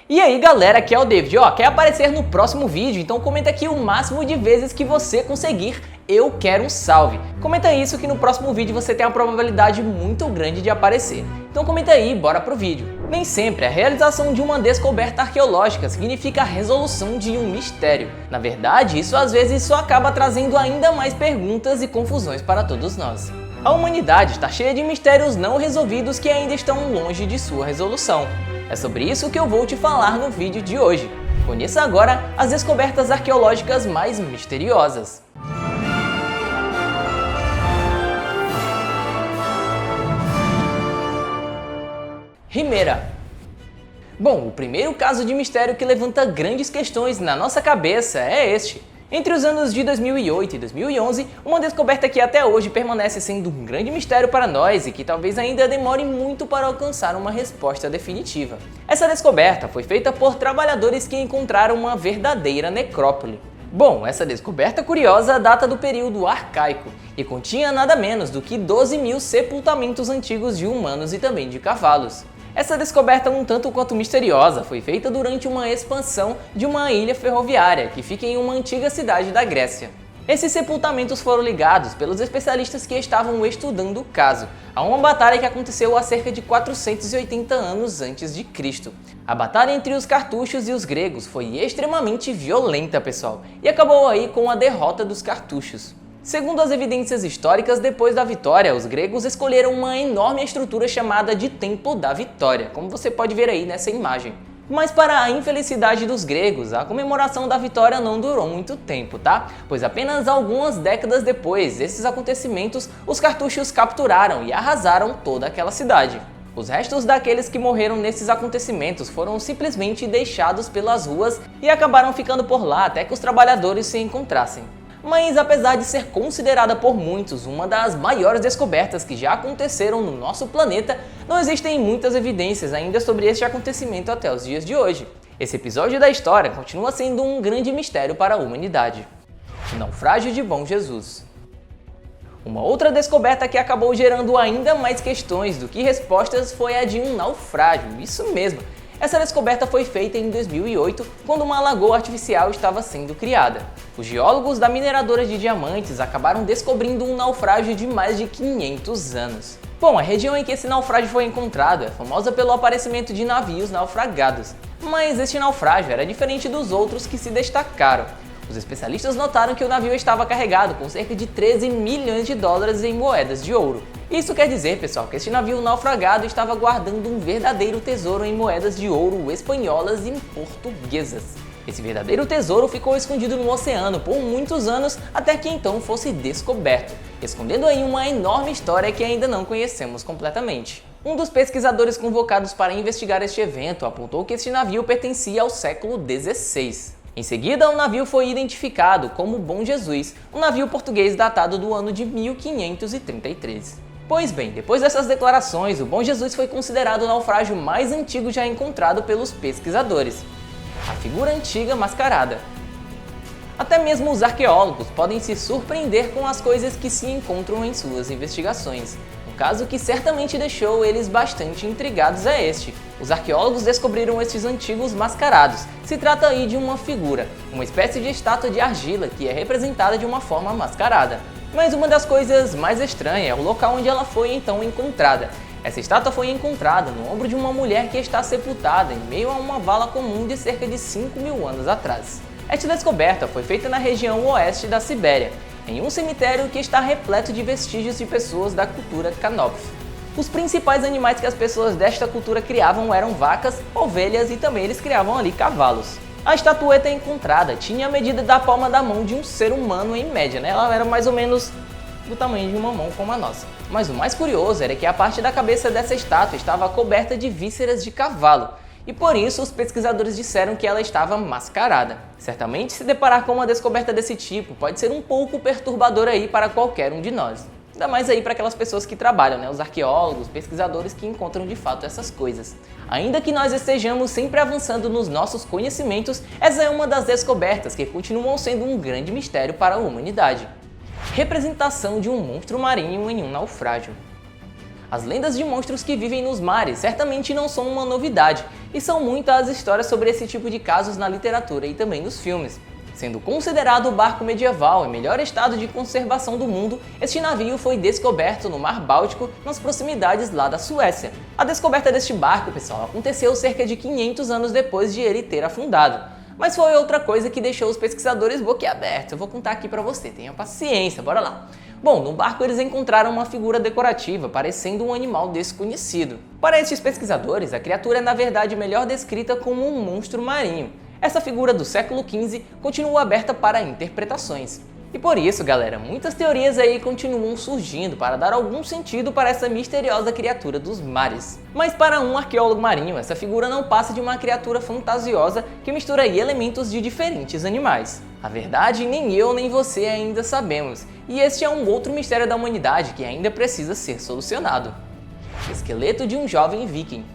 E aí galera, aqui é o David, quer aparecer no próximo vídeo? Então comenta aqui o máximo de vezes que você conseguir, eu quero um salve. Comenta isso que no próximo vídeo você tem uma probabilidade muito grande de aparecer. Então comenta aí, bora pro vídeo. Nem sempre a realização de uma descoberta arqueológica significa a resolução de um mistério. Na verdade, isso às vezes só acaba trazendo ainda mais perguntas e confusões para todos nós. A humanidade está cheia de mistérios não resolvidos que ainda estão longe de sua resolução. É sobre isso que eu vou te falar no vídeo de hoje. Conheça agora as descobertas arqueológicas mais misteriosas. Rimeira. Bom, o primeiro caso de mistério que levanta grandes questões na nossa cabeça é este. Entre os anos de 2008 e 2011, uma descoberta que até hoje permanece sendo um grande mistério para nós e que talvez ainda demore muito para alcançar uma resposta definitiva. Essa descoberta foi feita por trabalhadores que encontraram uma verdadeira necrópole. Bom, essa descoberta curiosa data do período arcaico e continha nada menos do que 12.000 sepultamentos antigos de humanos e também de cavalos. Essa descoberta um tanto quanto misteriosa foi feita durante uma expansão de uma ilha ferroviária que fica em uma antiga cidade da Grécia. Esses sepultamentos foram ligados pelos especialistas que estavam estudando o caso a uma batalha que aconteceu há cerca de 480 anos antes de Cristo. A batalha entre os cartuchos e os gregos foi extremamente violenta, pessoal, e acabou aí com a derrota dos cartuchos. Segundo as evidências históricas, depois da vitória, os gregos escolheram uma enorme estrutura chamada de Templo da Vitória, como você pode ver aí nessa imagem. Mas para a infelicidade dos gregos, a comemoração da vitória não durou muito tempo, tá? Pois apenas algumas décadas depois desses acontecimentos, os cartuchos capturaram e arrasaram toda aquela cidade. Os restos daqueles que morreram nesses acontecimentos foram simplesmente deixados pelas ruas e acabaram ficando por lá até que os trabalhadores se encontrassem. Mas apesar de ser considerada por muitos uma das maiores descobertas que já aconteceram no nosso planeta, não existem muitas evidências ainda sobre este acontecimento até os dias de hoje. Esse episódio da história continua sendo um grande mistério para a humanidade. O naufrágio de Bom Jesus. Uma outra descoberta que acabou gerando ainda mais questões do que respostas foi a de um naufrágio, isso mesmo. Essa descoberta foi feita em 2008, quando uma lagoa artificial estava sendo criada. Os geólogos da mineradora de diamantes acabaram descobrindo um naufrágio de mais de 500 anos. Bom, a região em que esse naufrágio foi encontrado é famosa pelo aparecimento de navios naufragados, mas este naufrágio era diferente dos outros que se destacaram. Os especialistas notaram que o navio estava carregado com cerca de 13 milhões de dólares em moedas de ouro. Isso quer dizer, pessoal, que este navio naufragado estava guardando um verdadeiro tesouro em moedas de ouro espanholas e portuguesas. Esse verdadeiro tesouro ficou escondido no oceano por muitos anos até que então fosse descoberto, escondendo aí uma enorme história que ainda não conhecemos completamente. Um dos pesquisadores convocados para investigar este evento apontou que este navio pertencia ao século XVI. Em seguida, o navio foi identificado como Bom Jesus, um navio português datado do ano de 1533. Pois bem, depois dessas declarações, o Bom Jesus foi considerado o naufrágio mais antigo já encontrado pelos pesquisadores. A figura antiga mascarada. Até mesmo os arqueólogos podem se surpreender com as coisas que se encontram em suas investigações. Um caso que certamente deixou eles bastante intrigados é este. Os arqueólogos descobriram estes antigos mascarados. Se trata aí de uma figura, uma espécie de estátua de argila que é representada de uma forma mascarada. Mas uma das coisas mais estranhas é o local onde ela foi então encontrada. Essa estátua foi encontrada no ombro de uma mulher que está sepultada em meio a uma vala comum de cerca de 5.000 anos atrás. Esta descoberta foi feita na região oeste da Sibéria, em um cemitério que está repleto de vestígios de pessoas da cultura Canopf. Os principais animais que as pessoas desta cultura criavam eram vacas, ovelhas e também eles criavam ali cavalos. A estatueta encontrada tinha a medida da palma da mão de um ser humano em média, né? Ela era mais ou menos do tamanho de uma mão como a nossa. Mas o mais curioso era que a parte da cabeça dessa estátua estava coberta de vísceras de cavalo, e por isso os pesquisadores disseram que ela estava mascarada. Certamente se deparar com uma descoberta desse tipo pode ser um pouco perturbador aí para qualquer um de nós. Ainda mais aí para aquelas pessoas que trabalham, né? Os arqueólogos, pesquisadores que encontram de fato essas coisas. Ainda que nós estejamos sempre avançando nos nossos conhecimentos, essa é uma das descobertas que continuam sendo um grande mistério para a humanidade. Representação de um monstro marinho em um naufrágio. As lendas de monstros que vivem nos mares certamente não são uma novidade, e são muitas as histórias sobre esse tipo de casos na literatura e também nos filmes. Sendo considerado o barco medieval em melhor estado de conservação do mundo, este navio foi descoberto no Mar Báltico, nas proximidades lá da Suécia. A descoberta deste barco, pessoal, aconteceu cerca de 500 anos depois de ele ter afundado. Mas foi outra coisa que deixou os pesquisadores boquiabertos. Eu vou contar aqui pra você, tenha paciência, bora lá. Bom, no barco eles encontraram uma figura decorativa, parecendo um animal desconhecido. Para estes pesquisadores, a criatura é na verdade melhor descrita como um monstro marinho. Essa figura do século XV continua aberta para interpretações. E por isso, galera, muitas teorias aí continuam surgindo para dar algum sentido para essa misteriosa criatura dos mares. Mas para um arqueólogo marinho, essa figura não passa de uma criatura fantasiosa que mistura aí elementos de diferentes animais. A verdade, nem eu nem você ainda sabemos, e este é um outro mistério da humanidade que ainda precisa ser solucionado. Esqueleto de um jovem viking.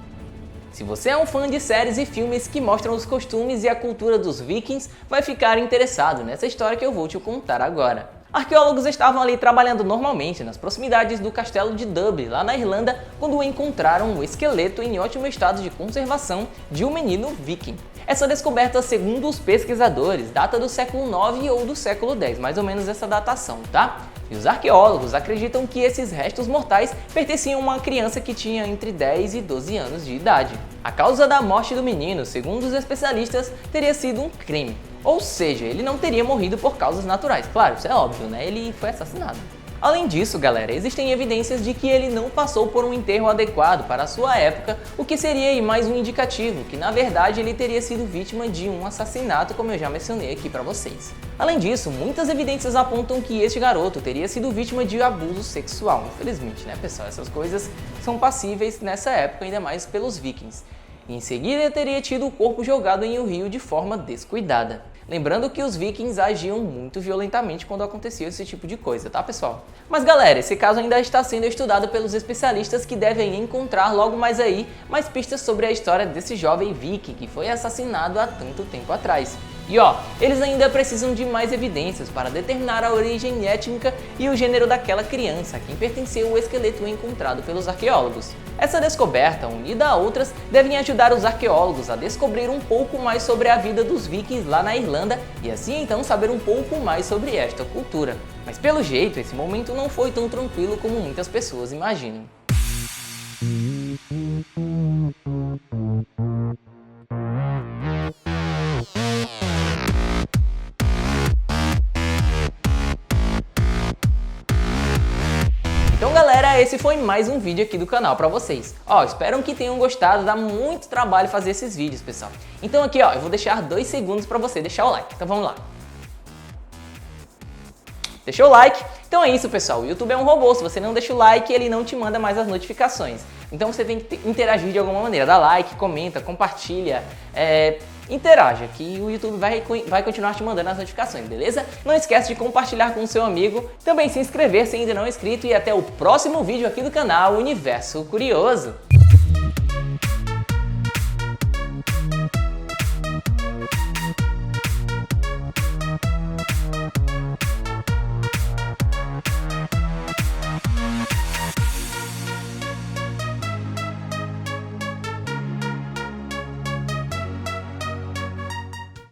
Se você é um fã de séries e filmes que mostram os costumes e a cultura dos vikings, vai ficar interessado nessa história que eu vou te contar agora. Arqueólogos estavam ali trabalhando normalmente nas proximidades do castelo de Dublin, lá na Irlanda, quando encontraram um esqueleto em ótimo estado de conservação de um menino viking. Essa descoberta, segundo os pesquisadores, data do século IX ou do século X, mais ou menos essa datação, tá? E os arqueólogos acreditam que esses restos mortais pertenciam a uma criança que tinha entre 10 e 12 anos de idade. A causa da morte do menino, segundo os especialistas, teria sido um crime. Ou seja, ele não teria morrido por causas naturais. Claro, isso é óbvio, né? Ele foi assassinado. Além disso, galera, existem evidências de que ele não passou por um enterro adequado para a sua época, o que seria aí mais um indicativo que, na verdade, ele teria sido vítima de um assassinato, como eu já mencionei aqui para vocês. Além disso, muitas evidências apontam que este garoto teria sido vítima de abuso sexual. Infelizmente, né, pessoal? Essas coisas são passíveis nessa época, ainda mais pelos vikings. E em seguida, teria tido o corpo jogado em um rio de forma descuidada. Lembrando que os vikings agiam muito violentamente quando acontecia esse tipo de coisa, tá, pessoal? Mas galera, esse caso ainda está sendo estudado pelos especialistas que devem encontrar logo mais aí mais pistas sobre a história desse jovem viking que foi assassinado há tanto tempo atrás. E ó, eles ainda precisam de mais evidências para determinar a origem étnica e o gênero daquela criança a quem pertenceu o esqueleto encontrado pelos arqueólogos. Essa descoberta, unida a outras, devem ajudar os arqueólogos a descobrir um pouco mais sobre a vida dos vikings lá na Irlanda e assim então saber um pouco mais sobre esta cultura. Mas pelo jeito, esse momento não foi tão tranquilo como muitas pessoas imaginam. Então galera, esse foi mais um vídeo aqui do canal pra vocês. Ó, espero que tenham gostado, dá muito trabalho fazer esses vídeos, pessoal. Então aqui ó, eu vou deixar 2 segundos pra você deixar o like, então vamos lá. Deixou o like? Então é isso, pessoal, o YouTube é um robô, se você não deixa o like, ele não te manda mais as notificações. Então você tem que interagir de alguma maneira, dá like, comenta, compartilha, interaja, que o YouTube vai continuar te mandando as notificações, beleza? Não esquece de compartilhar com o seu amigo, também se inscrever se ainda não é inscrito e até o próximo vídeo aqui do canal Universo Curioso.